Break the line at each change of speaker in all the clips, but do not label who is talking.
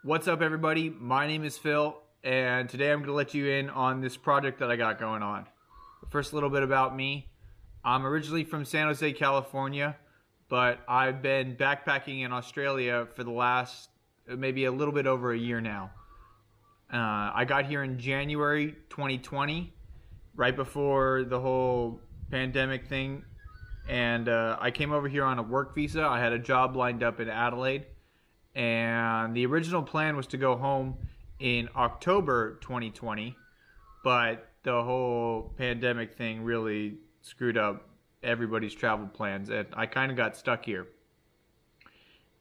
What's up, everybody? My name is Phil, and today I'm going to let you in on this project that I got going on. First, a little bit about me. I'm originally from San Jose, California, but I've been backpacking in Australia for the last maybe a little bit over a year now. I got here in January 2020, right before the whole pandemic thing, and I came over here on a work visa. I had a job lined up in Adelaide, and the original plan was to go home in October 2020, but the whole pandemic thing really screwed up everybody's travel plans, and I kind of got stuck here.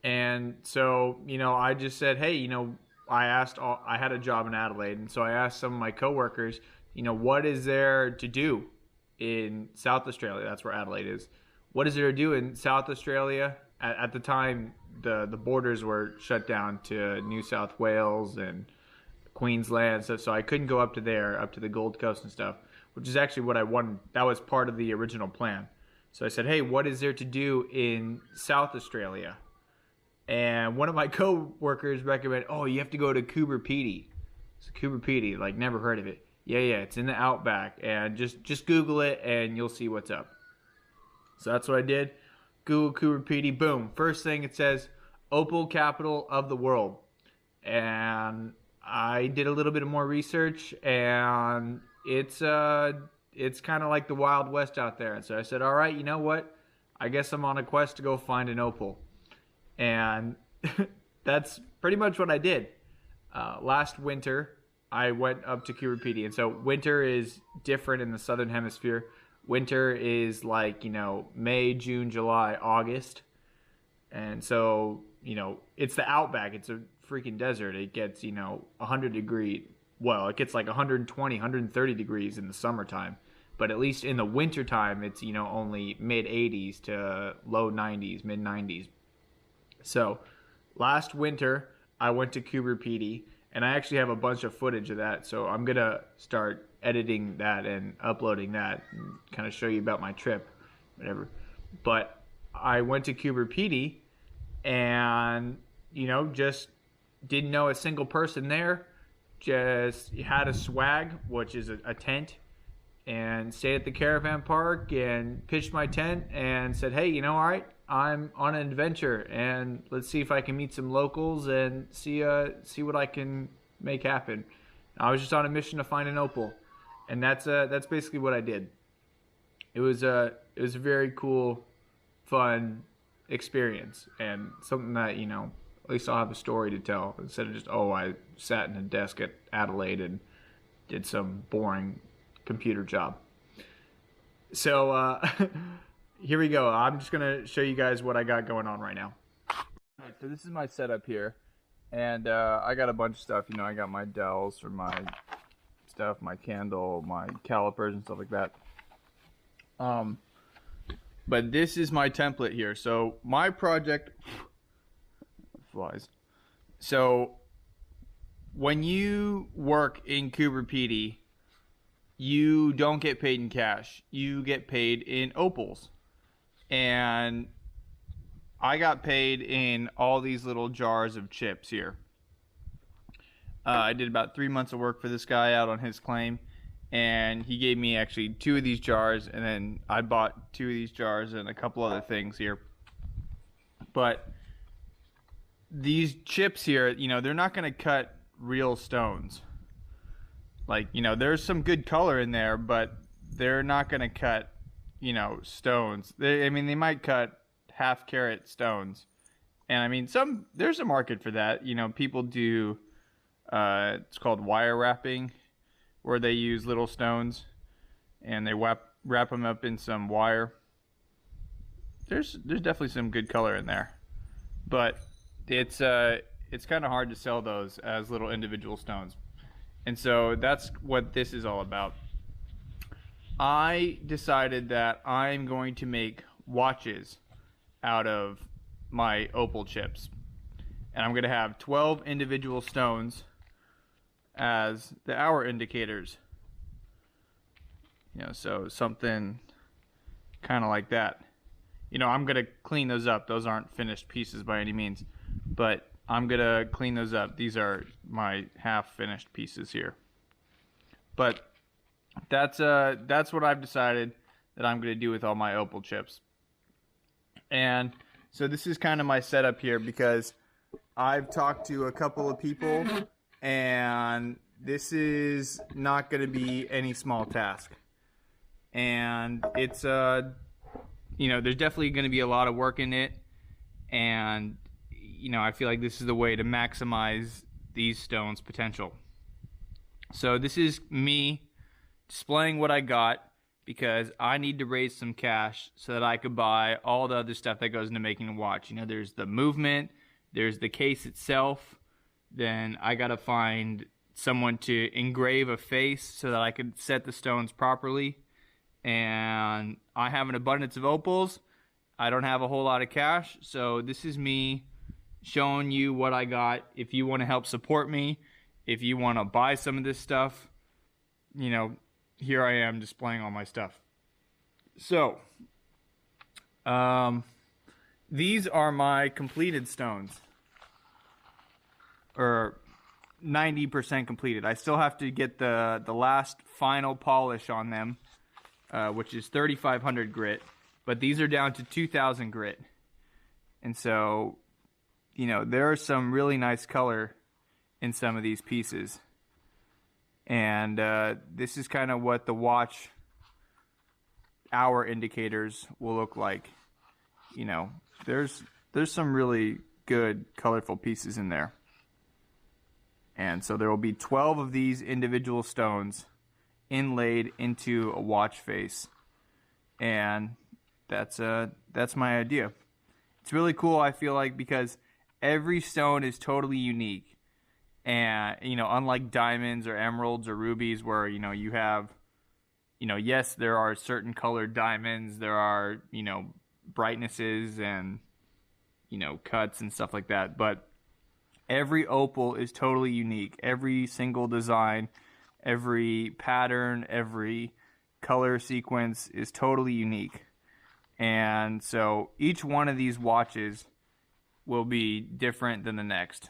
And so, I just said, hey, I had a job in Adelaide, and so I asked some of my coworkers, what is there to do in South Australia? That's where Adelaide is. What is there to do in South Australia? At the time, the borders were shut down to New South Wales and Queensland, so I couldn't go up to there, up to the Gold Coast and stuff, which is actually what I wanted. That was part of the original plan. So I said, hey, what is there to do in South Australia? And one of my co-workers recommended, oh, you have to go to Coober Pedy. So Coober Pedy, like, never heard of it. Yeah, it's in the outback, and just Google it and you'll see what's up. So that's what I did. Google Coober Pedy, boom. First thing it says, Opal capital of the world. And I did a little bit of more research, and it's kind of like the Wild West out there. And so I said, all right, you know what? I guess I'm on a quest to go find an opal. And that's pretty much what I did. Last winter, I went up to Coober Pedy. And so winter is different in the southern hemisphere. Winter is like, May, June, July, August. And so, it's the outback. It's a freaking desert. It gets, 100 degrees. Well, it gets like 120, 130 degrees in the summertime. But at least in the wintertime, it's, only mid 80s to low 90s, mid 90s. So last winter, I went to Coober Pedy, and I actually have a bunch of footage of that. So I'm going to start editing that and uploading that and kind of show you about my trip, whatever. But I went to Coober Pedy and, just didn't know a single person there. Just had a swag, which is a tent, and stayed at the caravan park and pitched my tent and said, hey, all right, I'm on an adventure, and let's see if I can meet some locals and see what I can make happen. I was just on a mission to find an opal, and that's basically what I did. It was a very cool, fun experience, and something that at least I'll have a story to tell instead of just I sat in a desk at Adelaide and did some boring computer job. So here we go. I'm just gonna show you guys what I got going on right now. Alright, so this is my setup here, and I got a bunch of stuff. I got my dowels for my stuff, my candle, my calipers and stuff like that. But this is my template here. So my project flies. So when you work in Coober Pedy, you don't get paid in cash. You get paid in opals. And I got paid in all these little jars of chips here. I did about 3 months of work for this guy out on his claim, and he gave me actually 2 of these jars, and then I bought 2 of these jars and a couple other things here. But these chips here, they're not going to cut real stones. Like, there's some good color in there, but they're not going to cut, stones. They might cut half-carat stones. And, there's a market for that. People do, it's called wire wrapping, where they use little stones, and they wrap them up in some wire. There's definitely some good color in there. But it's kind of hard to sell those as little individual stones. And so that's what this is all about. I decided that I'm going to make watches out of my opal chips. And I'm going to have 12 individual stones as the hour indicators. So something kind of like that. I'm going to clean those up. Those aren't finished pieces by any means. But I'm gonna clean those up. These are my half finished pieces here. But that's what I've decided that I'm gonna do with all my opal chips. And so this is kind of my setup here, because I've talked to a couple of people, and this is not going to be any small task. And it's you know, there's definitely going to be a lot of work in it, and you know, I feel like this is the way to maximize these stones' potential. So this is me displaying what I got, because I need to raise some cash so that I could buy all the other stuff that goes into making a watch. You know, there's the movement, there's the case itself, then I gotta find someone to engrave a face so that I could set the stones properly. And I have an abundance of opals. I don't have a whole lot of cash, so this is me showing you what I got. If you want to help support me, if you want to buy some of this stuff, you know, here I am displaying all my stuff. So, these are my completed stones, or 90% completed. I still have to get the last final polish on them, which is 3,500 grit, but these are down to 2,000 grit. And so, you know, there is some really nice color in some of these pieces. And this is kind of what the watch hour indicators will look like. You know, there's some really good colorful pieces in there. And so there will be 12 of these individual stones inlaid into a watch face. And that's my idea. It's really cool, I feel like, because every stone is totally unique. And, you know, unlike diamonds or emeralds or rubies, where, you know, you have, you know, yes, there are certain colored diamonds, there are, you know, brightnesses and, you know, cuts and stuff like that. But every opal is totally unique. Every single design, every pattern, every color sequence is totally unique. And so each one of these watches will be different than the next.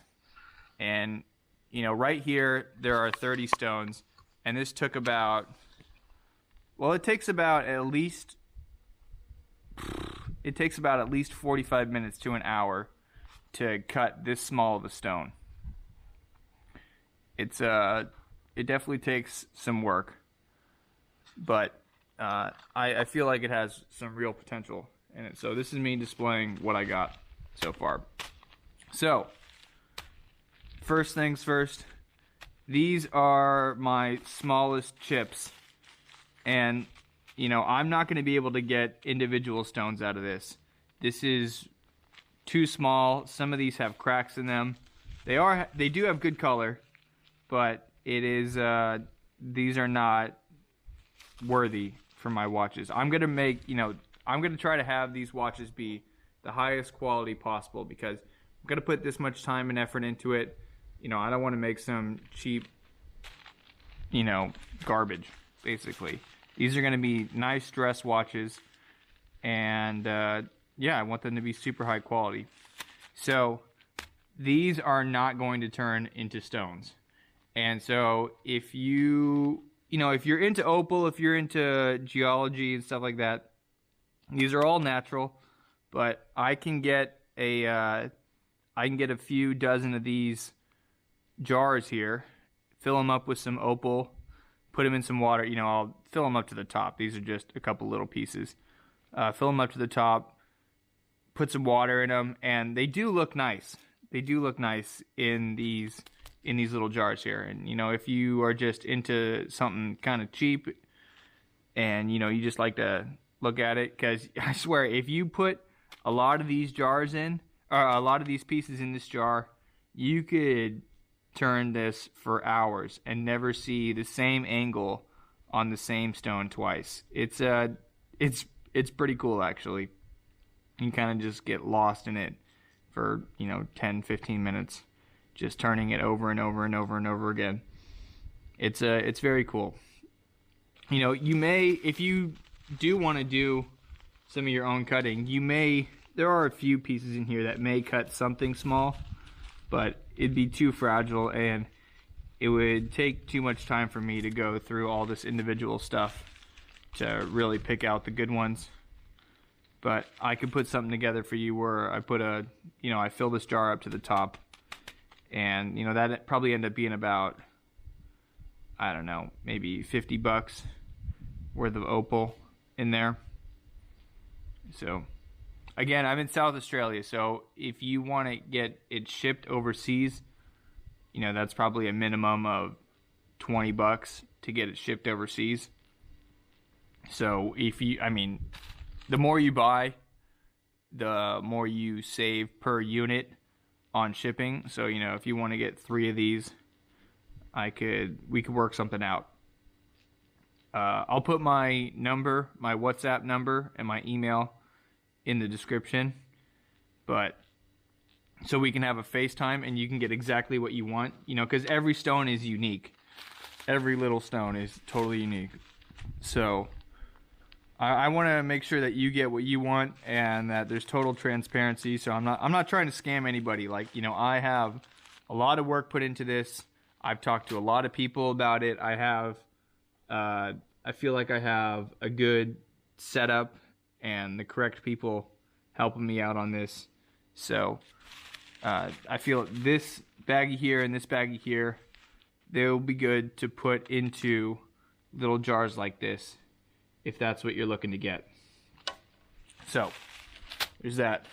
And you know, right here, there are 30 stones, and this took about, well, it takes about at least 45 minutes to an hour to cut this small of a stone. It definitely takes some work, but I feel like it has some real potential in it. So this is me displaying what I got so far. So, first things first, these are my smallest chips, and you know, I'm not going to be able to get individual stones out of this. This is too small. Some of these have cracks in them. They do have good color, but it is these are not worthy for my watches. I'm going to make, you know, I'm going to try to have these watches be the highest quality possible, because I'm going to put this much time and effort into it. You know, I don't want to make some cheap, you know, garbage, basically. These are going to be nice dress watches, and yeah, I want them to be super high quality. So these are not going to turn into stones. And so if you know, if you're into opal, if you're into geology and stuff like that, these are all natural, but I can get a few dozen of these jars here, fill them up with some opal, put them in some water. You know, I'll fill them up to the top. These are just a couple little pieces. Fill them up to the top, put some water in them, and they do look nice. They do look nice in these little jars here. And you know, if you are just into something kind of cheap, and you know, you just like to look at it, because I swear, if you put a lot of these jars in, or a lot of these pieces in this jar, you could turn this for hours and never see the same angle on the same stone twice. It's pretty cool, actually. You can kind of just get lost in it for, you know, 10-15 minutes, just turning it over and over and over and over again. It's very cool. You know, you may, if you do want to do some of your own cutting, there are a few pieces in here that may cut something small, but it'd be too fragile and it would take too much time for me to go through all this individual stuff to really pick out the good ones. But I could put something together for you where I put a, I fill this jar up to the top, and that probably end up being about, I don't know, maybe $50 worth of opal in there. So again, I'm in South Australia, so if you want to get it shipped overseas, that's probably a minimum of $20 to get it shipped overseas. So the more you buy, the more you save per unit on shipping. So, if you want to get 3 of these, we could work something out. I'll put my number, my WhatsApp number, and my email in the description, so we can have a FaceTime and you can get exactly what you want, because every stone is unique. Every little stone is totally unique. So I want to make sure that you get what you want and that there's total transparency. So I'm not trying to scam anybody. I have a lot of work put into this. I've talked to a lot of people about it. I feel like I have a good setup and the correct people helping me out on this. So I feel this baggie here and this baggie here, they'll be good to put into little jars like this if that's what you're looking to get. So there's that.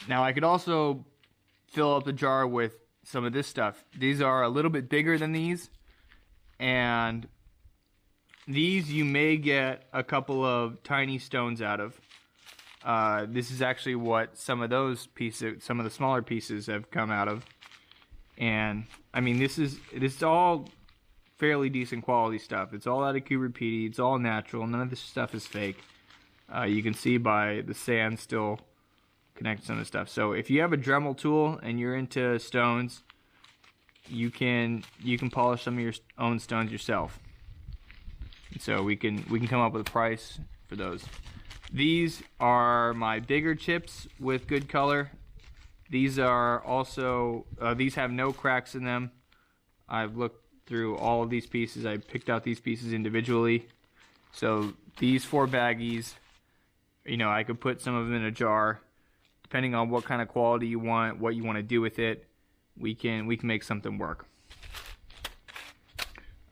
Now I could also fill up the jar with some of this stuff. These are a little bit bigger than these, and these you may get a couple of tiny stones out of. This is actually what some of the smaller pieces have come out of. And this is all fairly decent quality stuff. It's all out of Coober Pedy. It's all natural. None of this stuff is fake. You can see by the sand still connected to some of the stuff. So if you have a Dremel tool and you're into stones, you can polish some of your own stones yourself. And so we can come up with a price for those. These are my bigger chips with good color. These are also these have no cracks in them. I've looked through all of these pieces. I picked out these pieces individually. So these 4 baggies, I could put some of them in a jar. Depending on what kind of quality you want, what you want to do with it, we can make something work.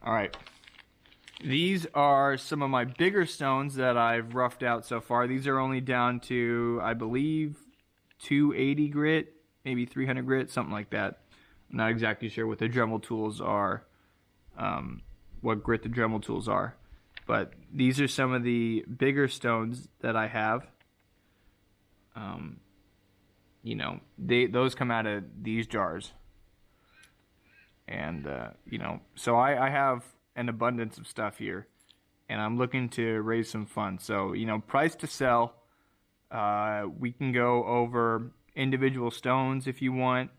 All right. These are some of my bigger stones that I've roughed out so far. These are only down to, I believe, 280 grit, maybe 300 grit, something like that. I'm not exactly sure what the Dremel tools are, what grit the Dremel tools are. But these are some of the bigger stones that I have. Those come out of these jars. And, so I have an abundance of stuff here. And I'm looking to raise some funds. So, price to sell. We can go over individual stones if you want.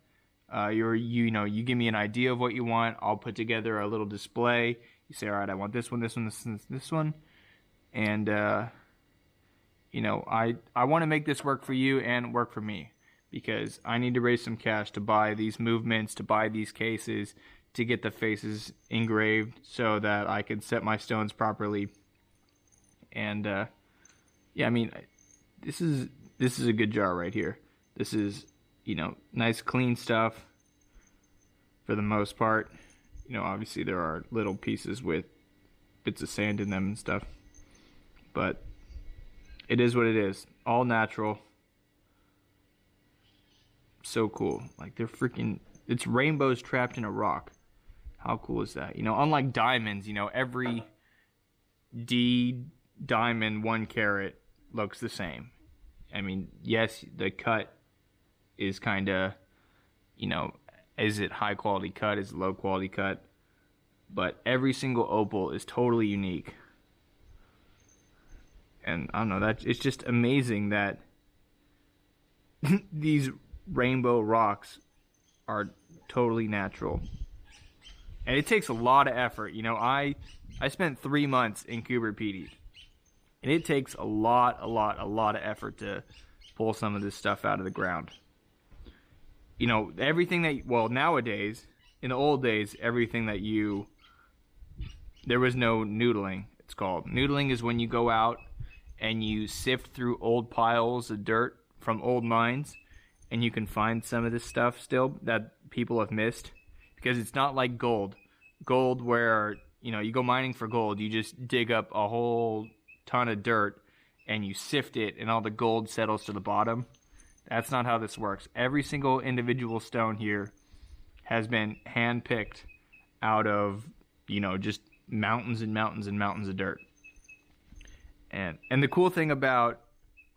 You give me an idea of what you want. I'll put together a little display. You say, all right, I want this one, this one, this one. And, I want to make this work for you and work for me. Because I need to raise some cash to buy these movements, to buy these cases, to get the faces engraved so that I can set my stones properly. And, this is a good jar right here. This is, nice clean stuff for the most part. Obviously there are little pieces with bits of sand in them and stuff. But it is what it is. All natural. So cool. Like it's rainbows trapped in a rock. How cool is that? Unlike diamonds, every D diamond 1 carat looks the same. Yes, the cut is kind of, is it high quality cut? Is it low quality cut? But every single opal is totally unique. And I don't know, it's just amazing that these rainbow rocks are totally natural. And it takes a lot of effort. I spent 3 months in Coober Pedy. And it takes a lot of effort to pull some of this stuff out of the ground. you know, everything that, well, nowadays, in the old days, everything that there was no noodling, it's called. Noodling is when you go out and you sift through old piles of dirt from old mines, and you can find some of this stuff still that people have missed, because it's not like gold. Gold where, you know, you go mining for gold, you just dig up a whole ton of dirt and you sift it and all the gold settles to the bottom. That's not how this works. Every single individual stone here has been hand-picked out of, you know, just mountains and mountains and mountains of dirt. And the cool thing about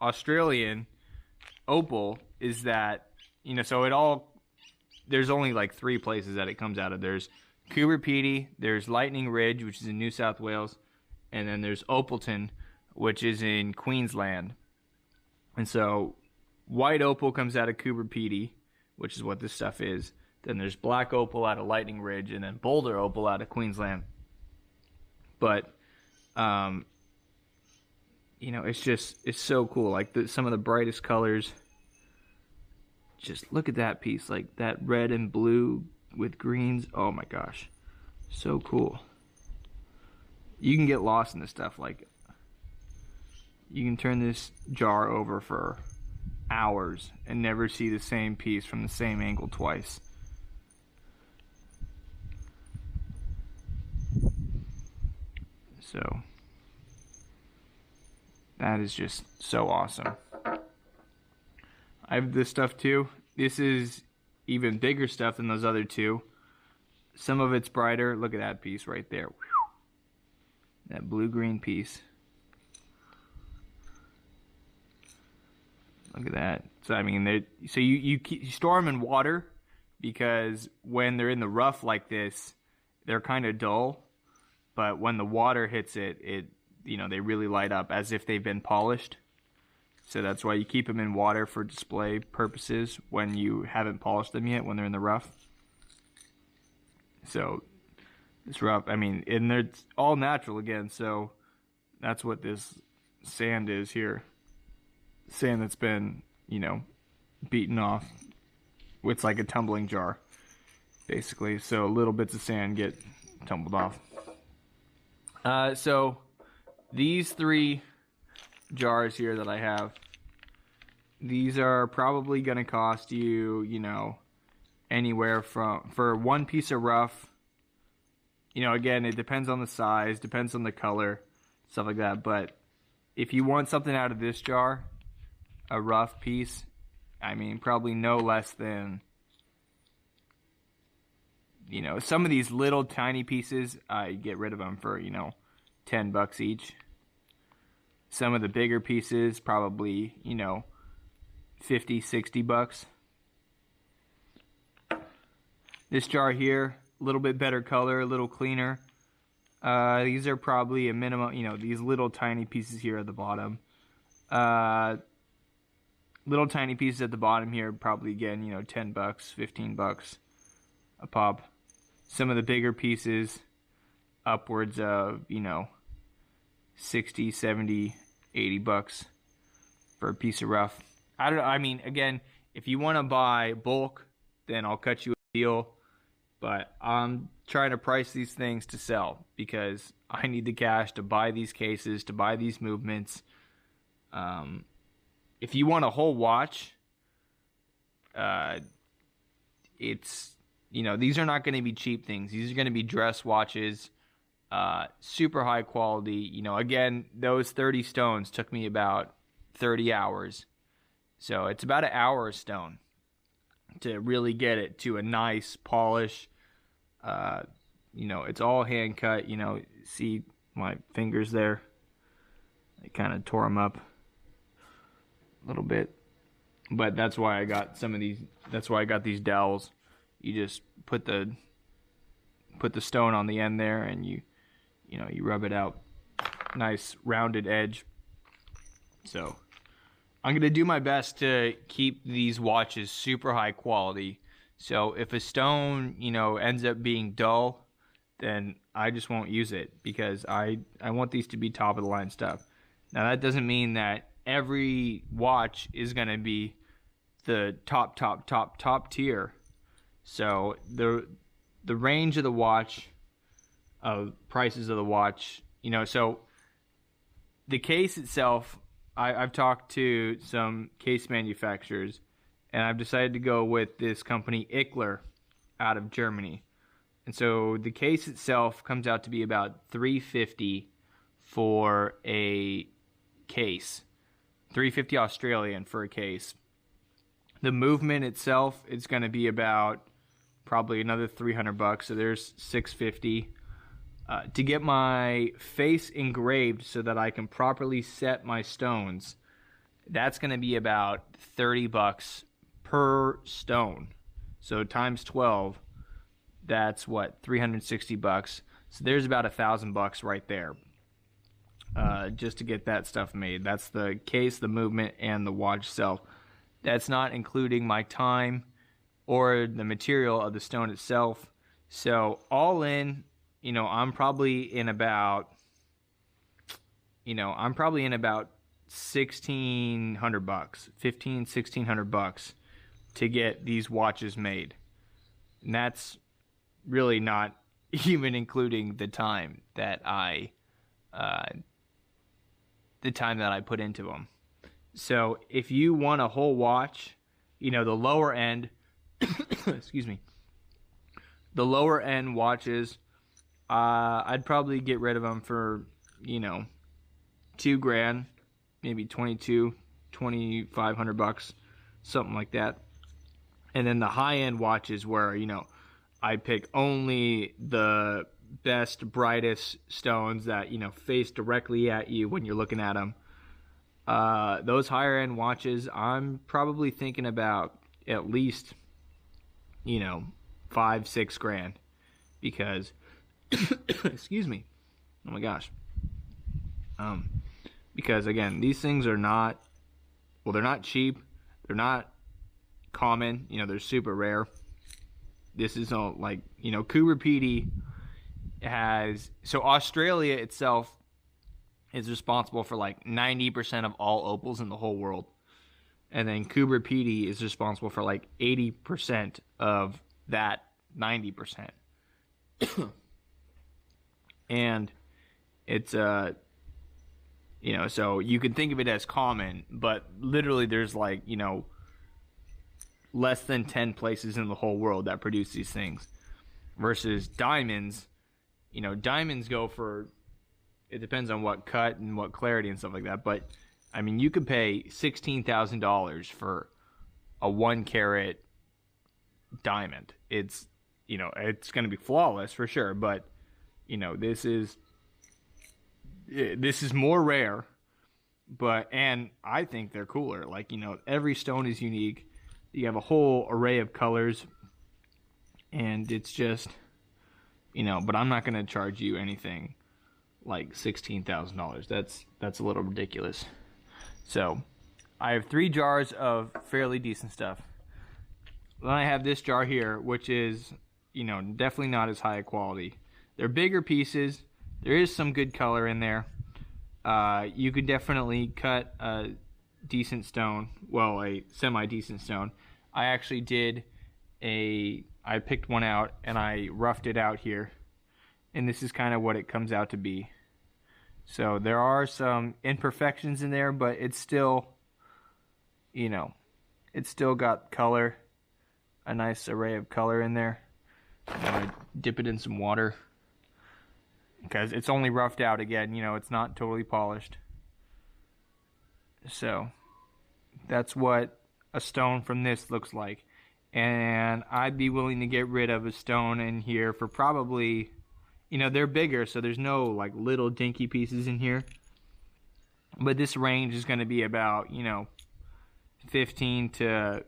Australian opal is that, you know, so there's only like 3 places that it comes out of. There's Coober Pedy, there's Lightning Ridge, which is in New South Wales, and then there's Opalton, which is in Queensland. And so white opal comes out of Coober Pedy, which is what this stuff is. Then there's black opal out of Lightning Ridge, and then boulder opal out of Queensland. But, you know, it's so cool. Like some of the brightest colors. Just look at that piece, like that red and blue with greens. Oh my gosh, so cool. You can get lost in this stuff. Like, you can turn this jar over for hours and never see the same piece from the same angle twice. So that is just so awesome. I have this stuff too. This is even bigger stuff than those other 2. Some of it's brighter. Look at that piece right there. That blue-green piece. Look at that. So I mean, so you store them in water, because when they're in the rough like this, they're kind of dull. But when the water hits it, you know, they really light up as if they've been polished. So that's why you keep them in water for display purposes when you haven't polished them yet, when they're in the rough. So it's rough. I mean, and they're all natural again. So that's what this sand is here. Sand that's been, you know, beaten off. It's like a tumbling jar, basically. So little bits of sand get tumbled off. So these 3 jars here that I have, these are probably going to cost you, you know, anywhere from, for one piece of rough, you know, again, it depends on the size, depends on the color, stuff like that. But if you want something out of this jar, a rough piece, I mean, probably no less than, you know, some of these little tiny pieces, I get rid of them for, you know, $10 each. Some of the bigger pieces, probably, you know, $50, $60. This jar here, a little bit better color, a little cleaner. These are probably a minimum, you know, these little tiny pieces here at the bottom. Little tiny pieces at the bottom here, probably again, you know, $10, $15 a pop. Some of the bigger pieces, upwards of, you know, 60, 70, $80 for a piece of rough. I don't know. I mean, again, if you want to buy bulk, then I'll cut you a deal. But I'm trying to price these things to sell, because I need the cash to buy these cases, to buy these movements. If you want a whole watch, it's, you know, these are not going to be cheap things. These are going to be dress watches. Super high quality. You know, again, those 30 stones took me about 30 hours. So it's about an hour a stone to really get it to a nice polish. You know, it's all hand cut. You know, see my fingers there? I kind of tore them up a little bit. But that's why I got some of these. That's why I got these dowels. You just put the stone on the end there, and you know, you rub it out. Nice rounded edge. So I'm going to do my best to keep these watches super high quality. So if a stone, you know, ends up being dull, then I just won't use it, because I want these to be top of the line stuff. Now that doesn't mean that every watch is going to be the top tier. So the range of the watch, of prices of the watch, you know, so the case itself, I've talked to some case manufacturers, and I've decided to go with this company Ickler out of Germany. And so the case itself comes out to be about $350 for a case. $350 Australian for a case. The movement itself is going to be about probably another $300, so there's $650. To get my face engraved so that I can properly set my stones, that's going to be about $30 per stone. So times 12, that's what, $360. So there's about $1,000 right there, just to get that stuff made. That's the case, the movement, and the watch itself. That's not including my time or the material of the stone itself. So all in, you know, I'm probably in about $1,600, $1,600 to get these watches made. And that's really not even including the time that I put into them. So if you want a whole watch, you know, the lower end, excuse me, the lower end watches, I'd probably get rid of them for, you know, $2,000, maybe $2,500, something like that. And then the high end watches where, you know, I pick only the best, brightest stones that, you know, face directly at you when you're looking at them. Those higher end watches, I'm probably thinking about at least, you know, $5,000-6,000, because excuse me, oh my gosh, because again, these things are not, well, they're not cheap, they're not common, you know, they're super rare. This is all like, you know, Coober Pedy has, so Australia itself is responsible for like 90% of all opals in the whole world. And then Coober Pedy is responsible for like 80% of that 90%. And it's, you know, so you can think of it as common, but literally there's like, you know, less than 10 places in the whole world that produce these things. Versus diamonds, you know, diamonds go for, it depends on what cut and what clarity and stuff like that, but I mean, you could pay $16,000 for a 1 carat diamond. It's, you know, it's going to be flawless for sure, but you know, this is more rare, but, and I think they're cooler. Like, you know, every stone is unique. You have a whole array of colors, and it's just, you know, but I'm not going to charge you anything like $16,000. That's a little ridiculous. So I have 3 jars of fairly decent stuff. Then I have this jar here, which is, you know, definitely not as high a quality. They're bigger pieces. There is some good color in there. You could definitely cut a decent stone, well, a semi-decent stone. I actually did I picked one out and I roughed it out here. And this is kind of what it comes out to be. So there are some imperfections in there, but it's still, you know, it's still got color, a nice array of color in there. I'm gonna dip it in some water because it's only roughed out again, you know, it's not totally polished. So that's what a stone from this looks like. And I'd be willing to get rid of a stone in here for probably, you know, they're bigger, so there's no like little dinky pieces in here. But this range is going to be about, you know, 15 to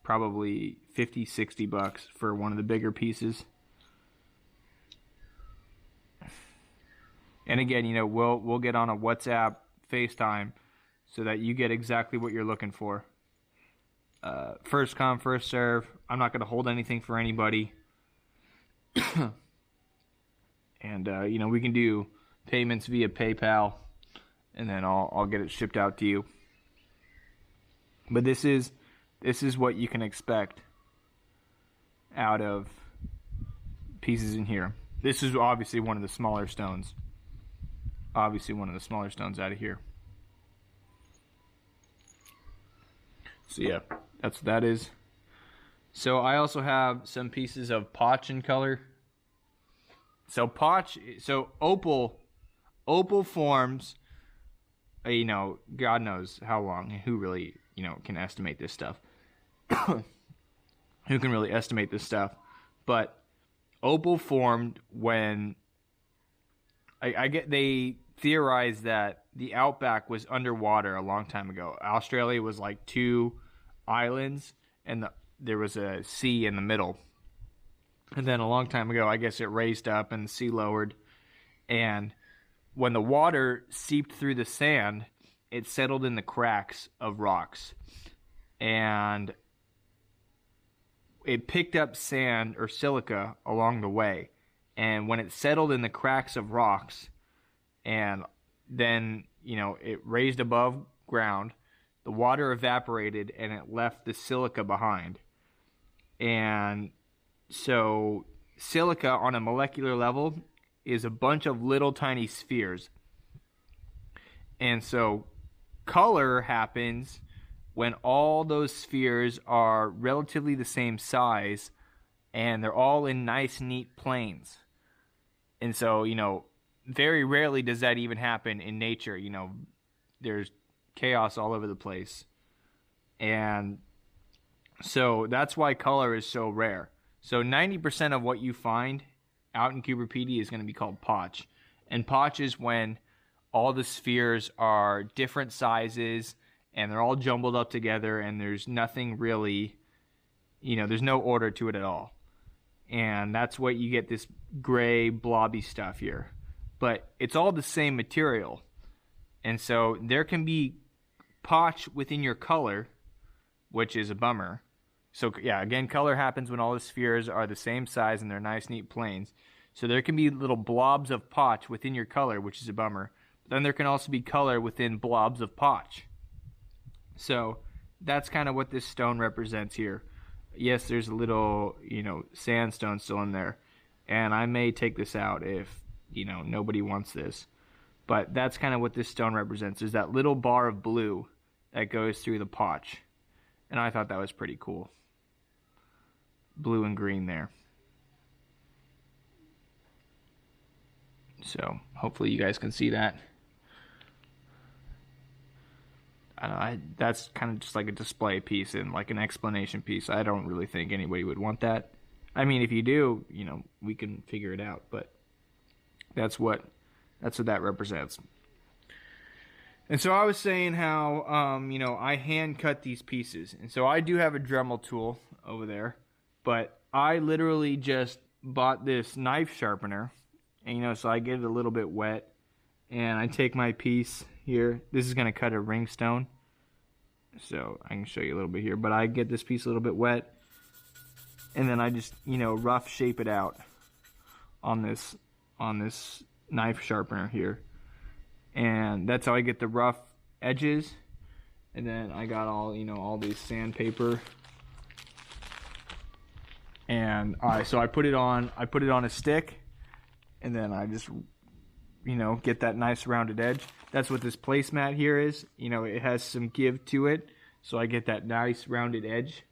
probably $50-$60 for one of the bigger pieces. And again, you know, we'll get on a WhatsApp, FaceTime, so that you get exactly what you're looking for. First come, first serve. I'm not going to hold anything for anybody. And, you know, we can do payments via PayPal, and then I'll get it shipped out to you. But this is this is what you can expect out of pieces in here. This is obviously one of the smaller stones. Obviously one of the smaller stones out of here. So yeah, that's what that is. So I also have some pieces of potch in color. So opal forms, you know, God knows how long, who really, you know, can estimate this stuff. Who can really estimate this stuff? But opal formed when they theorized that the outback was underwater a long time ago. Australia was like 2 islands, and there was a sea in the middle. And then a long time ago, I guess it raised up and the sea lowered. And when the water seeped through the sand, it settled in the cracks of rocks. And it picked up sand or silica along the way. And when it settled in the cracks of rocks, and then, you know, it raised above ground, the water evaporated and it left the silica behind. And so silica on a molecular level is a bunch of little tiny spheres. And so color happens when all those spheres are relatively the same size and they're all in nice, neat planes. And so, you know, very rarely does that even happen in nature. You know, there's chaos all over the place. And so that's why color is so rare. So 90% of what you find out in Coober Pedy is going to be called potch. And potch is when all the spheres are different sizes and they're all jumbled up together and there's nothing really, you know, there's no order to it at all. And that's what you get, this gray blobby stuff here. But it's all the same material. And so there can be potch within your color, which is a bummer. So yeah, again, color happens when all the spheres are the same size and they're nice, neat planes. So there can be little blobs of potch within your color, which is a bummer. But then there can also be color within blobs of potch. So that's kind of what this stone represents here. Yes, there's a little, you know, sandstone still in there. And I may take this out if, you know, nobody wants this. But that's kind of what this stone represents. There's that little bar of blue that goes through the potch. And I thought that was pretty cool. Blue and green there. So hopefully you guys can see that. I don't know, that's kind of just like a display piece and like an explanation piece. I don't really think anybody would want that. I mean, if you do, you know, we can figure it out. But that's what that represents. And so I was saying how, you know, I hand cut these pieces. And so I do have a Dremel tool over there. But I literally just bought this knife sharpener. And, you know, so I get it a little bit wet. And I take my piece here. This is going to cut a ring stone. So I can show you a little bit here. But I get this piece a little bit wet. And then I just, you know, rough shape it out on this knife sharpener here. And that's how I get the rough edges. And then I got all, you know, all these sandpaper. And so I put it on a stick. And then I just, you know, get that nice rounded edge. That's what this placemat here is. You know, it has some give to it. So I get that nice rounded edge.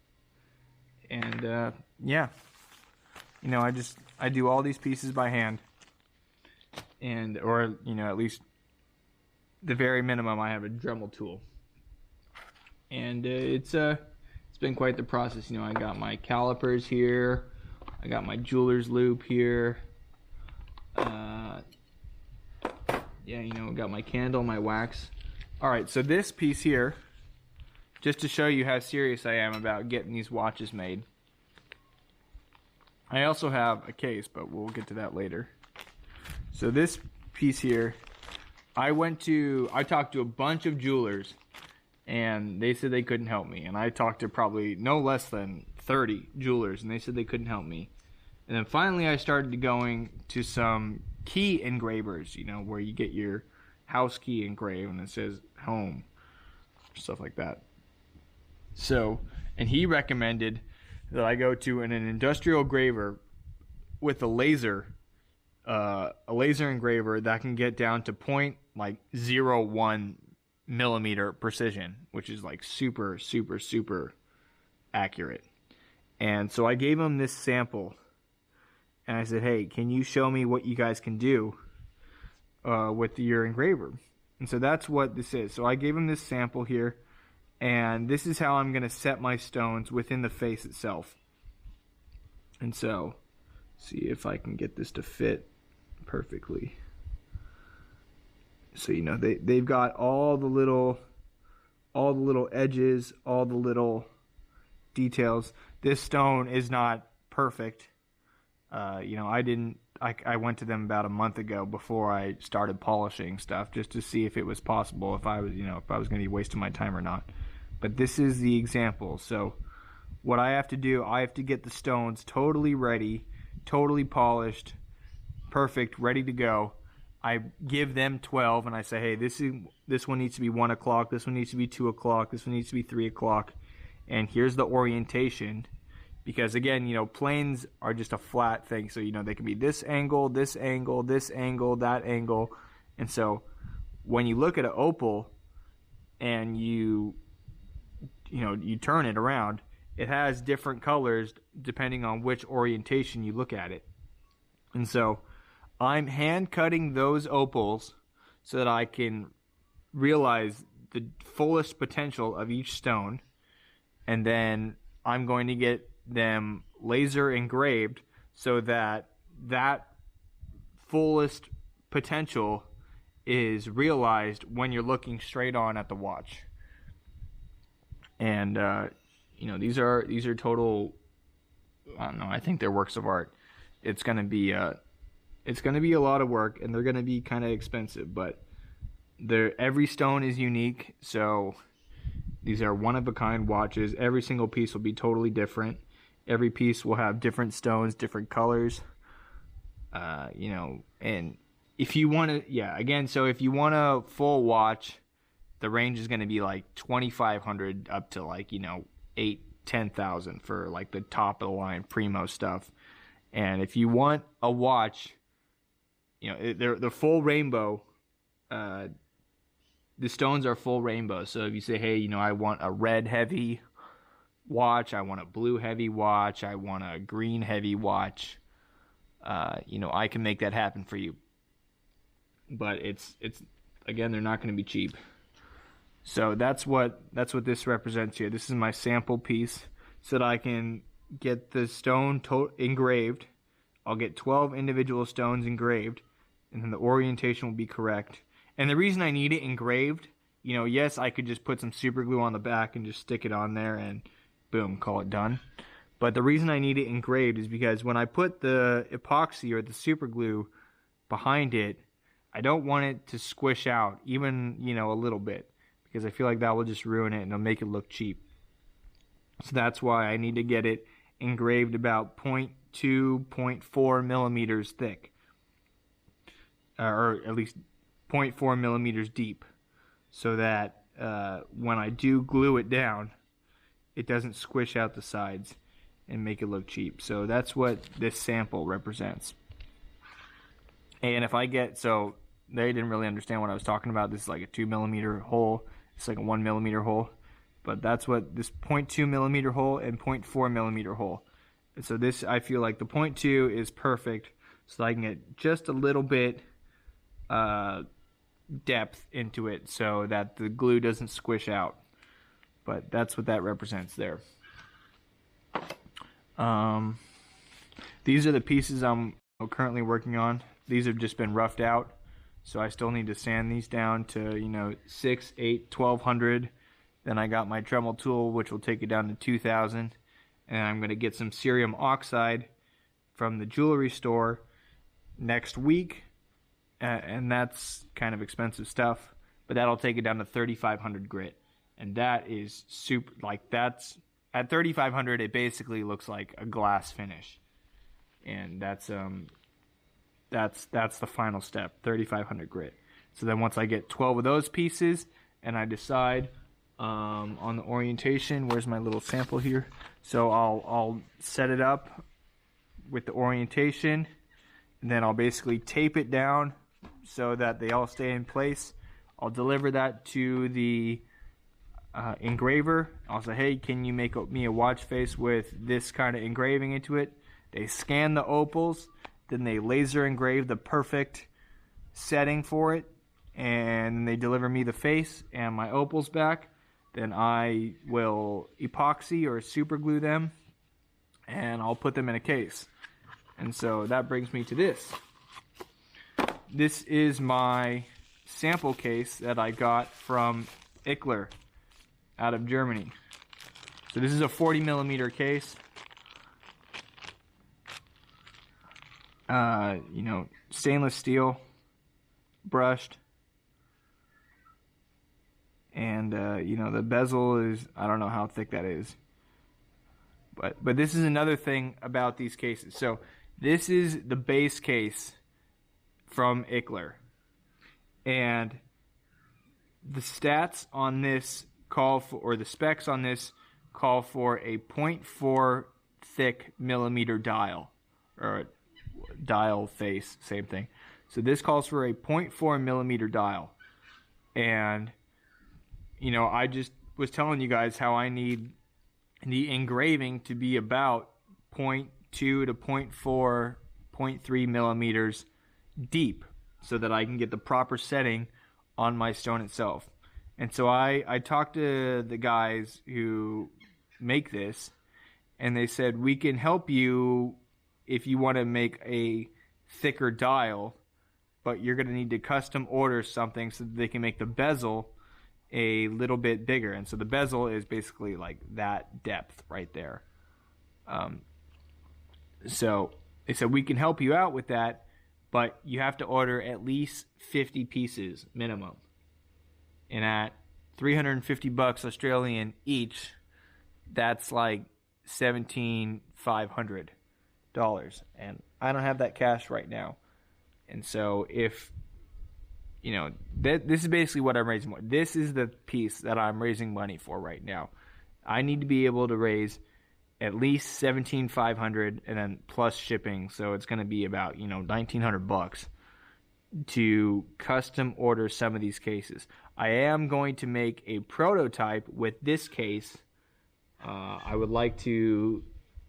And yeah, you know, I do all these pieces by hand. And, or, you know, at least the very minimum, I have a Dremel tool. And it's been quite the process. You know, I got my calipers here. I got my jeweler's loop here. Yeah, you know, got my candle, my wax. Alright, so this piece here, just to show you how serious I am about getting these watches made. I also have a case, but we'll get to that later. So this piece here, I talked to a bunch of jewelers, and they said they couldn't help me. And I talked to probably no less than 30 jewelers, and they said they couldn't help me. And then finally I started going to some key engravers, you know, where you get your house key engraved and it says home, stuff like that. So, And he recommended that I go to an industrial graver with a laser engraver that can get down to 0.01 millimeter precision, which is like super, super, super accurate. And so I gave him this sample, and I said, hey, can you show me what you guys can do with your engraver? And so that's what this is. So I gave him this sample here, and this is how I'm going to set my stones within the face itself. And so, see if I can get this to fit perfectly. So, you know, they've got all the little edges, all the little details. This stone is not perfect. You know, I went to them about a month ago before I started polishing stuff, just to see if it was possible, if I was going to be wasting my time or not. But this is the example. So what I have to do, I have to get the stones totally ready, totally polished, perfect, ready to go. I give them 12, and I say, hey, this one needs to be 1 o'clock, this one needs to be 2 o'clock, this one needs to be 3 o'clock, and here's the orientation. Because again, you know, planes are just a flat thing, so you know they can be this angle, this angle, this angle, that angle. And so when you look at an opal and you turn it around, it has different colors depending on which orientation you look at it. And so I'm hand cutting those opals so that I can realize the fullest potential of each stone, and then I'm going to get them laser engraved so that fullest potential is realized when you're looking straight on at the watch. And you know, these are total, I don't know, I think they're works of art. It's gonna be a lot of work, and they're gonna be kind of expensive, but every stone is unique. So these are one-of-a-kind watches. Every single piece will be totally different. Every piece will have different stones, different colors. You know, and if you want to, so if you want a full watch, the range is going to be like $2,500 up to like, you know, $10,000 for like the top of the line primo stuff. And if you want a watch, you know, they're the full rainbow. The stones are full rainbow. So if you say, hey, you know, I want a red heavy watch, I want a blue heavy watch, I want a green heavy watch, you know, I can make that happen for you. But it's again, they're not going to be cheap. So that's what this represents here. This is my sample piece so that I can get the stone engraved. I'll get 12 individual stones engraved, and then the orientation will be correct. And the reason I need it engraved, you know, yes, I could just put some super glue on the back and just stick it on there and boom, call it done. But the reason I need it engraved is because when I put the epoxy or the super glue behind it, I don't want it to squish out even, you know, a little bit, because I feel like that will just ruin it and it'll make it look cheap. So that's why I need to get it engraved about 0.2, 0.4 millimeters thick, or at least 0.4 millimeters deep, so that when I do glue it down, it doesn't squish out the sides and make it look cheap. So that's what this sample represents. And if I get, so they didn't really understand what I was talking about. This is like a 2 millimeter hole. It's like a 1 millimeter hole. But that's what this 0.2 millimeter hole and 0.4 millimeter hole. And so this, I feel like the 0.2 is perfect, so I can get just a little bit depth into it so that the glue doesn't squish out. But that's what that represents there. These are the pieces I'm currently working on. These have just been roughed out, so I still need to sand these down to, you know, 6, 8, 1200. Then I got my Dremel tool, which will take it down to 2000. And I'm going to get some cerium oxide from the jewelry store next week. And that's kind of expensive stuff, but that'll take it down to 3500 grit. And that is super, like, that's at 3500, it basically looks like a glass finish. And that's the final step, 3500 grit. So then once I get 12 of those pieces and I decide on the orientation. Where's my little sample here? So I'll set it up with the orientation, and then I'll basically tape it down so that they all stay in place. I'll deliver that to the engraver. I'll say, hey, can you make me a watch face with this kind of engraving into it? They scan the opals, then they laser engrave the perfect setting for it, and they deliver me the face and my opals back. Then I will epoxy or super glue them, and I'll put them in a case. And so that brings me to this. This is my sample case that I got from Ickler out of Germany. So this is a 40 millimeter case. You know, stainless steel, brushed, and you know, the bezel is, I don't know how thick that is, but this is another thing about these cases. So this is the base case from Ickler, and the stats on this call for, or the specs on this call for a 0.4 thick millimeter dial, or dial face, same thing. So this calls for a 0.4 millimeter dial, and you know, I just was telling you guys how I need the engraving to be about 0.2 to 0.4, 0.3 millimeters deep, so that I can get the proper setting on my stone itself. And so I talked to the guys who make this, and they said, we can help you if you want to make a thicker dial, but you're going to need to custom order something so that they can make the bezel a little bit bigger. And so the bezel is basically like that depth right there. So they said, we can help you out with that, but you have to order at least 50 pieces minimum. And at $350 Australian each, that's like $17,500. And I don't have that cash right now. And so if, you know, this is basically what I'm raising. This is the piece that I'm raising money for right now. I need to be able to raise at least $17,500 and then plus shipping. So it's going to be about, you know, $1,900 to custom order some of these cases. I am going to make a prototype with this case. I would like to,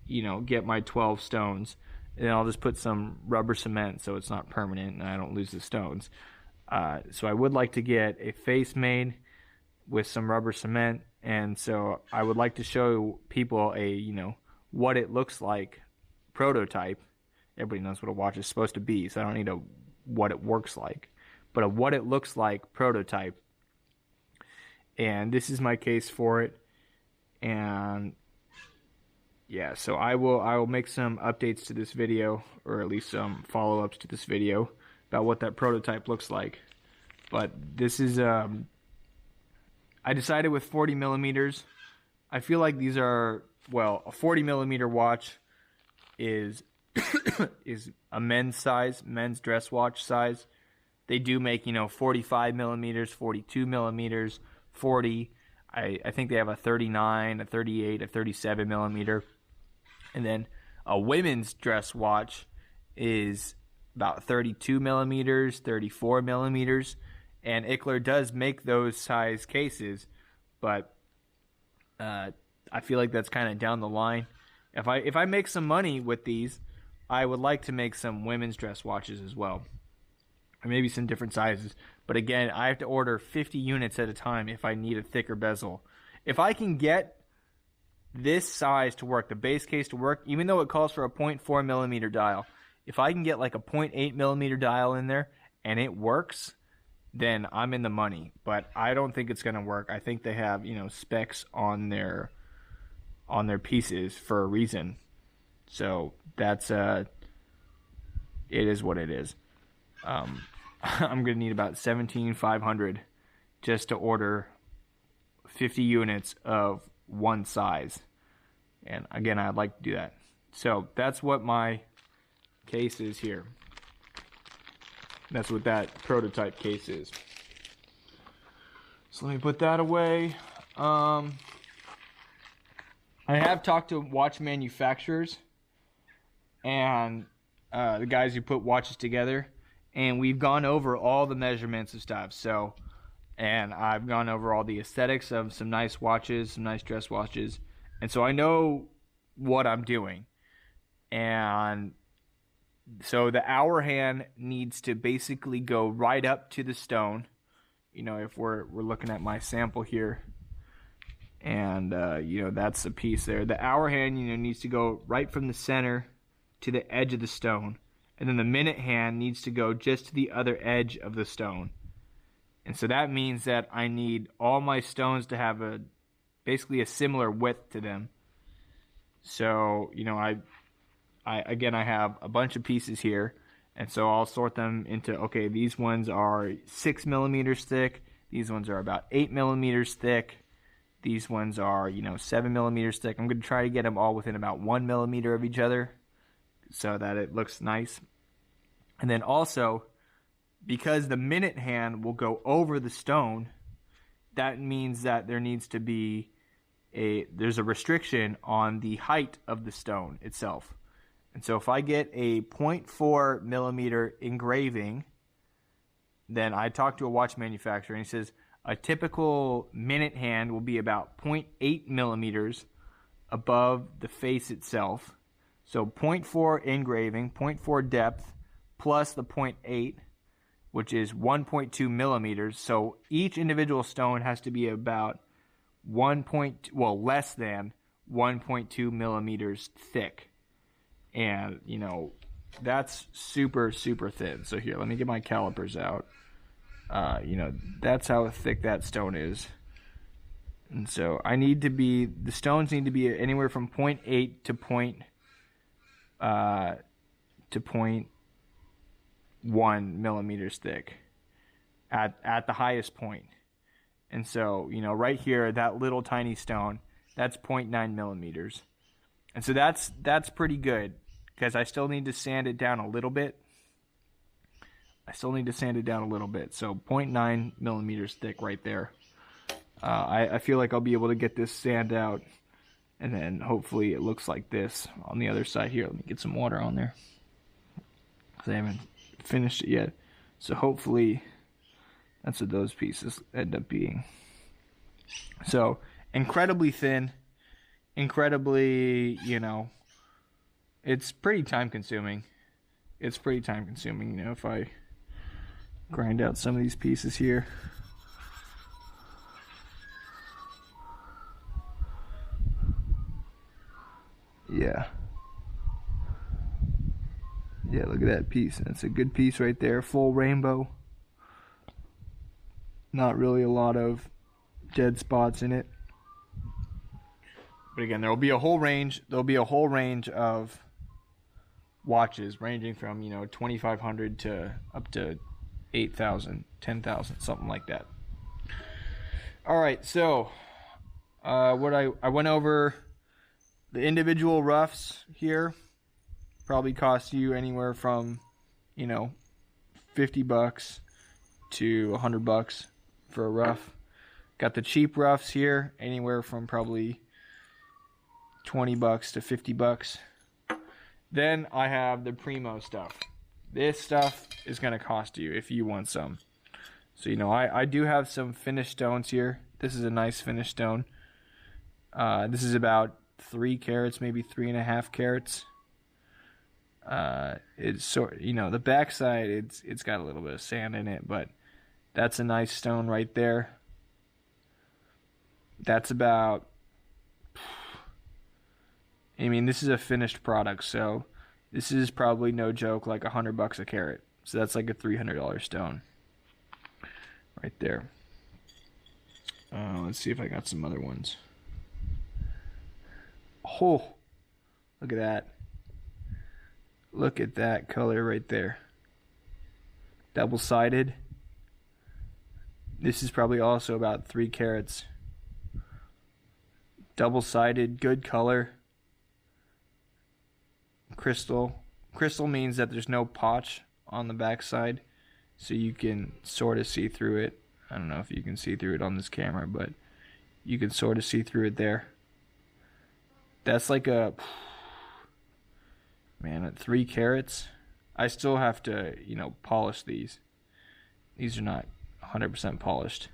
you know, get my 12 stones, and I'll just put some rubber cement so it's not permanent and I don't lose the stones. So I would like to get a face made with some rubber cement, and so I would like to show people a, you know, what it looks like prototype. Everybody knows what a watch is supposed to be, so I don't need a what it works like, but a what it looks like prototype. And this is my case for it. And yeah, so I will make some updates to this video, or at least some follow-ups to this video about what that prototype looks like. But this is I decided with 40 millimeters. I feel like these are, well, a 40 millimeter watch is is a men's size, men's dress watch size. They do make, you know, 45 millimeters, 42 millimeters, 40. I think they have a 39, a 38, a 37 millimeter. And then a women's dress watch is about 32 millimeters, 34 millimeters. And Ickler does make those size cases, but I feel like that's kind of down the line. If I make some money with these, I would like to make some women's dress watches as well, or maybe some different sizes. But again, I have to order 50 units at a time if I need a thicker bezel. If I can get this size to work, the base case to work, even though it calls for a 0.4 millimeter dial, if I can get like a 0.8 millimeter dial in there and it works, then I'm in the money. But I don't think it's going to work. I think they have, you know, specs on their pieces for a reason. So that's it is what it is. I'm going to need about $17,500 just to order 50 units of one size. And again, I'd like to do that. So that's what my case is here. That's what that prototype case is. So let me put that away. I have talked to watch manufacturers and the guys who put watches together, and we've gone over all the measurements and stuff. So, and I've gone over all the aesthetics of some nice watches, some nice dress watches, and so I know what I'm doing. And so the hour hand needs to basically go right up to the stone. You know, if we're looking at my sample here, and you know, that's the piece there. The hour hand, you know, needs to go right from the center to the edge of the stone, and then the minute hand needs to go just to the other edge of the stone. And so that means that I need all my stones to have basically a similar width to them. So, you know, I have a bunch of pieces here, and so I'll sort them into, okay, these ones are 6 millimeters thick, these ones are about 8 millimeters thick, these ones are, you know, 7 millimeters thick. I'm going to try to get them all within about 1 millimeter of each other so that it looks nice. And then also, because the minute hand will go over the stone, that means that there needs to be there's a restriction on the height of the stone itself. And so if I get a 0.4 millimeter engraving, then I talked to a watch manufacturer, and he says a typical minute hand will be about 0.8 millimeters above the face itself. So 0.4 engraving, 0.4 depth, plus the 0.8, which is 1.2 millimeters. So each individual stone has to be about less than 1.2 millimeters thick. And, you know, that's super, super thin. So here, let me get my calipers out. You know, that's how thick that stone is. And so the stones need to be anywhere from 0.8 to 0.1 millimeters thick at the highest point. And so, you know, right here, that little tiny stone, that's 0.9 millimeters. And so that's pretty good, because I still need to sand it down a little bit. So 0.9 millimeters thick right there. I feel like I'll be able to get this sand out, and then hopefully it looks like this on the other side here. Let me get some water on there, because I haven't finished it yet. So hopefully that's what those pieces end up being. So incredibly thin, incredibly, you know, it's pretty time consuming. You know, if I grind out some of these pieces here. Yeah, look at that piece. That's a good piece right there. Full rainbow. Not really a lot of dead spots in it. But again, there'll be a whole range of watches ranging from, you know, 2,500 to up to 8,000, 10,000, something like that. All right, so I went over the individual roughs here. Probably cost you anywhere from, you know, $50 to $100 for a rough. Got the cheap roughs here, anywhere from probably $20 to $50. Then I have the primo stuff. This stuff is going to cost you if you want some. So, you know, I do have some finished stones here. This is a nice finished stone. This is about 3 carats, maybe 3.5 carats. It's sort, you know, the backside, it's got a little bit of sand in it, but that's a nice stone right there. That's about, I mean, this is a finished product, so this is probably, no joke, like $100 a carat. So that's like a $300 stone right there. Let's see if I got some other ones. Oh, look at that. Look at that color right there. Double-sided. This is probably also about 3 carats. Double-sided, good color. Crystal. Crystal means that there's no potch on the backside, so you can sort of see through it. I don't know if you can see through it on this camera, but You can sort of see through it there. That's like a, man, at 3 carats. I still have to, you know, polish these. These are not 100% polished.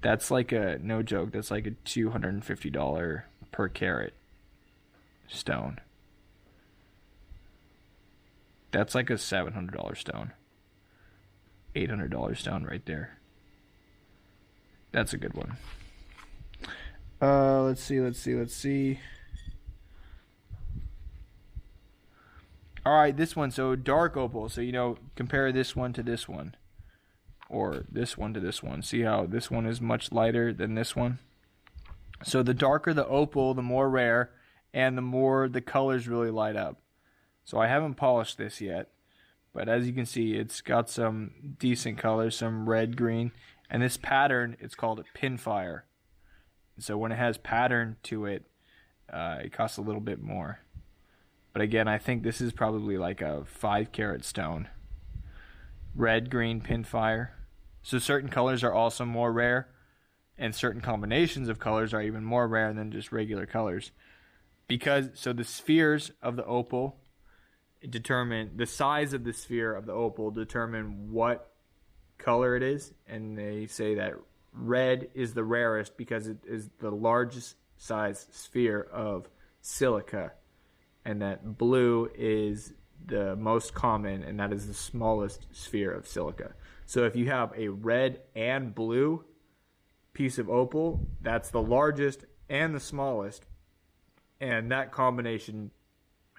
That's like a, no joke, that's like a $250 per carat stone. That's like a $700 stone. $800 stone right there. That's a good one. Let's see. All right, this one. So dark opal. So, you know, compare this one to this one. Or this one to this one. See how this one is much lighter than this one? So the darker the opal, the more rare, and the more the colors really light up. So I haven't polished this yet, but as you can see, it's got some decent colors, some red, green, and this pattern, it's called a pinfire. So when it has pattern to it, it costs a little bit more. But again, I think this is probably like a 5 carat stone. Red, green, pinfire. So certain colors are also more rare, and certain combinations of colors are even more rare than just regular colors. Because, so the spheres of the opal determine, the size of the sphere of the opal determine what color it is, and they say that red is the rarest because it is the largest size sphere of silica, and that blue is the most common, and that is the smallest sphere of silica. So if you have a red and blue piece of opal, that's the largest and the smallest, and that combination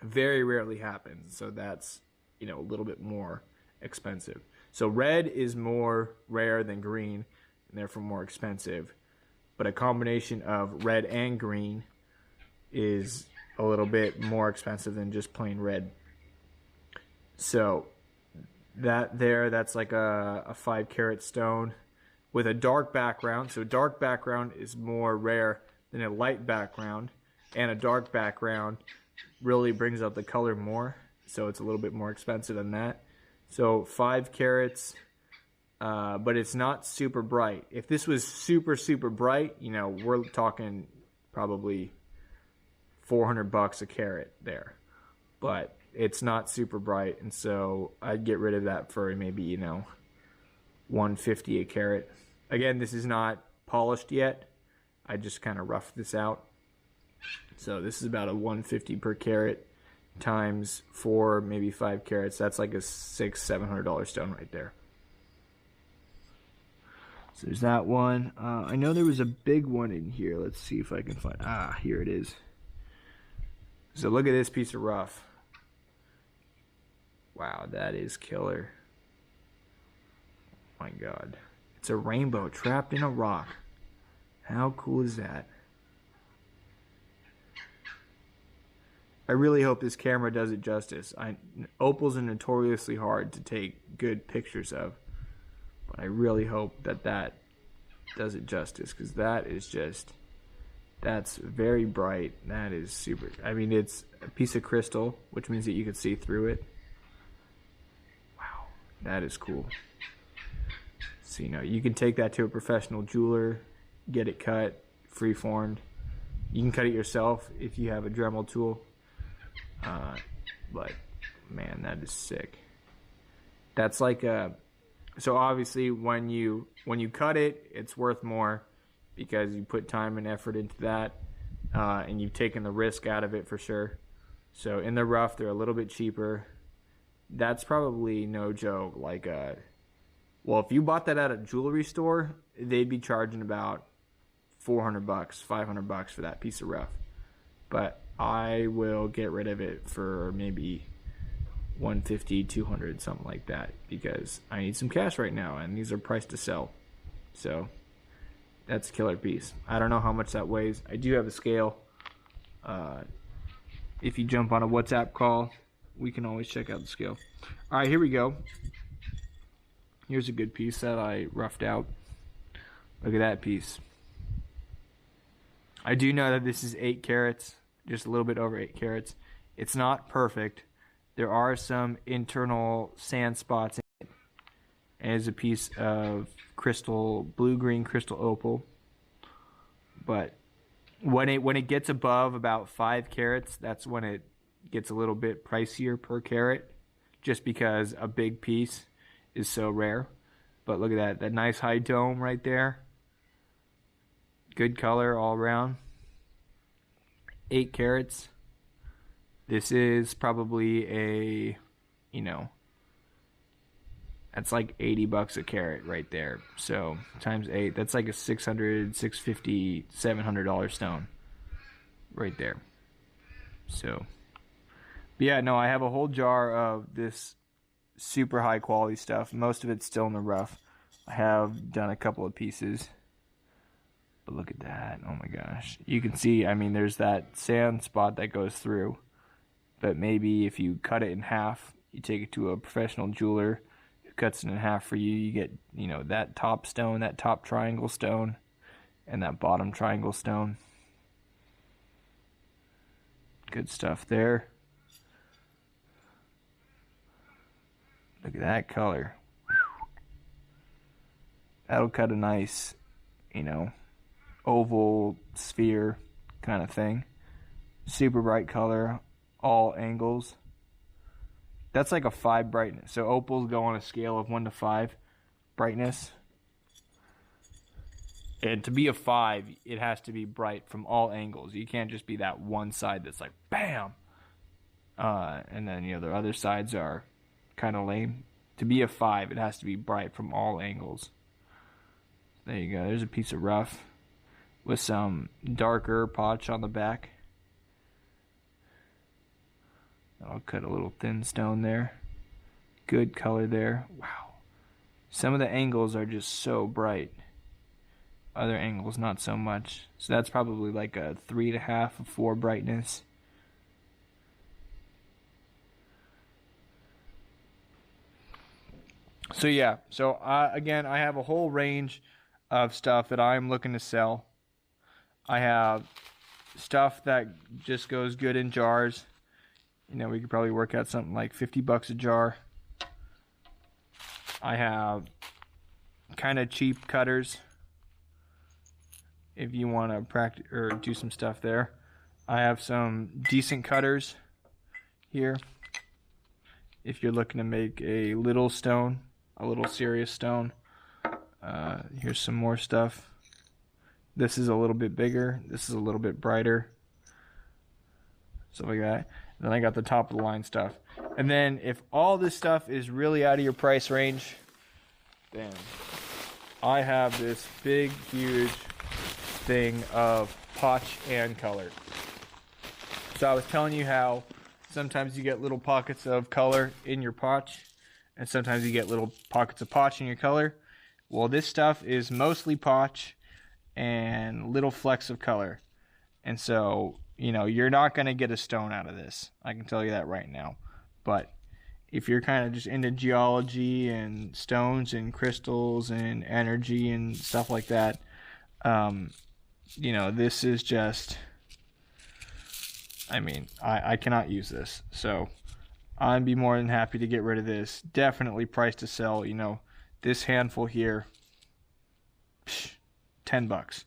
very rarely happens. So that's, you know, a little bit more expensive. So red is more rare than green, and therefore more expensive. But a combination of red and green is a little bit more expensive than just plain red. So that's like a 5 carat stone with a dark background. So dark background is more rare than a light background, and a dark background really brings out the color more. So it's a little bit more expensive than that. So 5 carats, but it's not super bright. If this was super bright, you know, we're talking probably $400 a carat there. But it's not super bright, and so I'd get rid of that for maybe, you know, $150 a carat. Again, this is not polished yet. I just kind of roughed this out. So this is about a $150 per carat times 4, maybe 5 carats. That's like a $600-700 stone right there. So there's that one. I know there was a big one in here. Let's see if I can find. Here it is. So look at this piece of rough. Wow, that is killer. Oh my God. It's a rainbow trapped in a rock. How cool is that? I really hope this camera does it justice. Opals are notoriously hard to take good pictures of, but I really hope that that does it justice, because that is just, that's very bright. That is super. I mean, it's a piece of crystal, which means that you can see through it. Wow, that is cool. So, you know, you can take that to a professional jeweler, get it cut, free-formed. You can cut it yourself if you have a Dremel tool. But man, that is sick. That's like a, so obviously when you cut it, it's worth more because you put time and effort into that, and you've taken the risk out of it for sure. So in the rough, they're a little bit cheaper. That's probably no joke. Like well, if you bought that at a jewelry store, they'd be charging about $400, $500 for that piece of rough. But I will get rid of it for maybe $150, $200, something like that, because I need some cash right now, and these are priced to sell. So that's a killer piece. I don't know how much that weighs. I do have a scale. If you jump on a WhatsApp call, we can always check out the scale. All right, here we go. Here's a good piece that I roughed out. Look at that piece. I do know that this is 8 carats, just a little bit over 8 carats. It's not perfect. There are some internal sand spots in it. And it's a piece of crystal, blue-green crystal opal. But when it gets above about 5 carats, that's when it gets a little bit pricier per carat, just because a big piece is so rare. But look at that nice high dome right there. Good color all around. 8 carats. This is probably a, that's like $80 a carat right there. So times 8, that's like a $600, $650, $700 stone right there. So, but yeah, no, I have a whole jar of this super high quality stuff. Most of it's still in the rough. I have done a couple of pieces. But look at that. Oh my gosh. You can see, I mean, there's that sand spot that goes through. But maybe if you cut it in half, you take it to a professional jeweler, who cuts it in half for you, you get, that top stone, that top triangle stone, and that bottom triangle stone. Good stuff there. Look at that color. That'll cut a nice, oval sphere kind of thing. Super bright color, all angles. That's like a 5 brightness. So opals go on a scale of 1 to 5 brightness. And to be a 5, it has to be bright from all angles. You can't just be that one side that's like bam. And then the other sides are kind of lame. To be a 5, it has to be bright from all angles. There you go. There's a piece of rough with some darker potch on the back. I'll cut a little thin stone there. Good color there. Wow. Some of the angles are just so bright. Other angles not so much. So that's probably like a 3.5 or 4 brightness. So yeah, so again, I have a whole range of stuff that I'm looking to sell. I have stuff that just goes good in jars. We could probably work out something like $50 a jar. I have kind of cheap cutters if you want to practice or do some stuff there. I have some decent cutters here if you're looking to make a little stone, a little serious stone. Here's some more stuff. This is a little bit bigger. This is a little bit brighter. Stuff like that. And then I got the top of the line stuff. And then if all this stuff is really out of your price range, then I have this big, huge thing of potch and color. So I was telling you how sometimes you get little pockets of color in your potch, and sometimes you get little pockets of potch in your color. Well, this stuff is mostly potch and little flecks of color. And so, you're not going to get a stone out of this. I can tell you that right now. But if you're kind of just into geology and stones and crystals and energy and stuff like that, this is just, I cannot use this. So I'd be more than happy to get rid of this. Definitely price to sell, this handful here, $10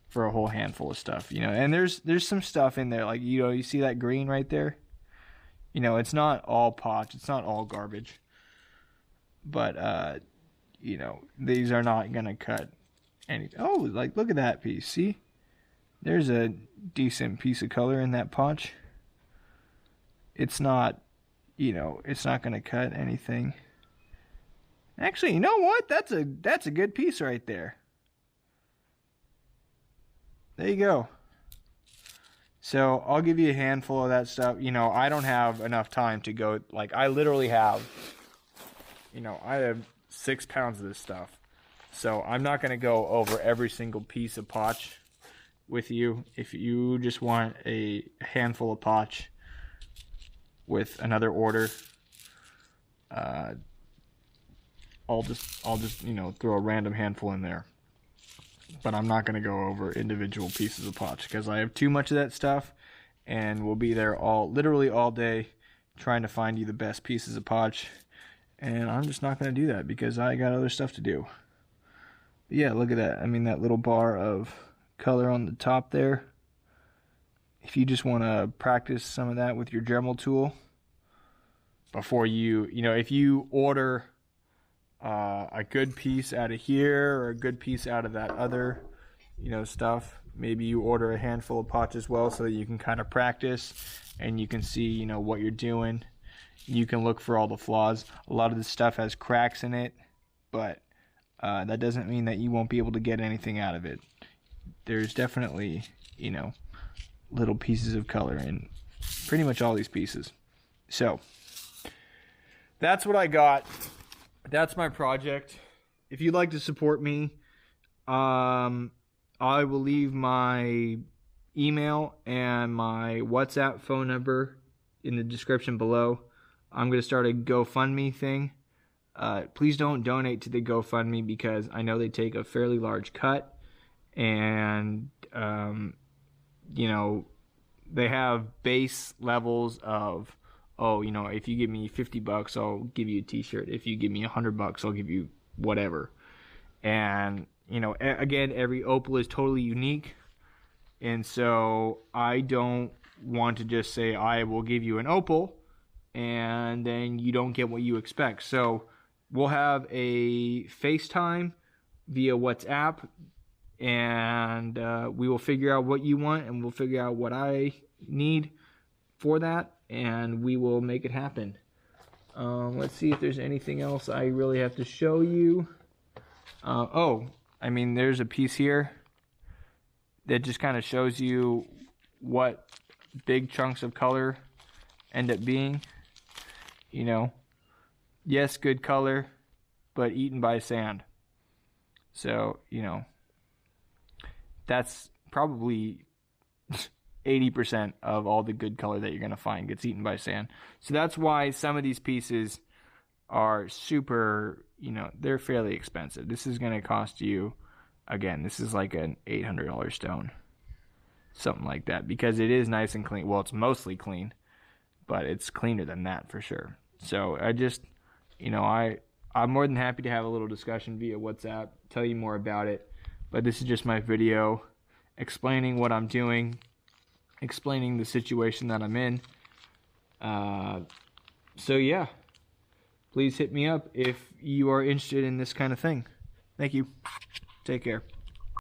for a whole handful of stuff, and there's some stuff in there, like, you see that green right there, it's not all potch, it's not all garbage, but these are not gonna cut any. Oh, like, look at that piece. See, there's a decent piece of color in that potch. It's not, it's not gonna cut anything. Actually, you know what? That's a good piece right there. There you go. So I'll give you a handful of that stuff. I don't have enough time to go, like, I literally have, I have 6 pounds of this stuff. So I'm not going to go over every single piece of potch with you. If you just want a handful of potch with another order, I'll just throw a random handful in there. But I'm not going to go over individual pieces of potch because I have too much of that stuff, and we'll be there literally all day trying to find you the best pieces of potch, and I'm just not going to do that because I got other stuff to do. But yeah, look at that. That little bar of
color on the top there. If you just want to practice some of that with your Dremel tool before if you order a good piece out of here or a good piece out of that other, stuff, maybe you order a handful of pots as well so that you can kind of practice and you can see, what you're doing. You can look for all the flaws. A lot of this stuff has cracks in it, but that doesn't mean that you won't be able to get anything out of it. There's definitely, little pieces of color in pretty much all these pieces. So that's what I got. That's my project. If you'd like to support me, I will leave my email and my WhatsApp phone number in the description below. I'm going to start a GoFundMe thing. Please don't donate to the GoFundMe because I know they take a fairly large cut, and they have base levels of, if you give me $50, I'll give you a t-shirt. If you give me $100, I'll give you whatever. And, again, every opal is totally unique. And so I don't want to just say, I will give you an opal, and then you don't get what you expect. So we'll have a FaceTime via WhatsApp, and we will figure out what you want, and we'll figure out what I need for that, and we will make it happen. Let's see if there's anything else I really have to show you. There's a piece here that just kind of shows you what big chunks of color end up being. Yes, good color, but eaten by sand. So, that's probably 80% of all the good color that you're going to find gets eaten by sand. So that's why some of these pieces are super, they're fairly expensive. This is going to cost you, again, this is like an $800 stone. Something like that, because it is nice and clean. Well, it's mostly clean, but it's cleaner than that for sure. So I just, I'm more than happy to have a little discussion via WhatsApp, tell you more about it. But this is just my video explaining what I'm doing, explaining the situation that I'm in. So yeah, please hit me up if you are interested in this kind of thing. Thank you. Take care.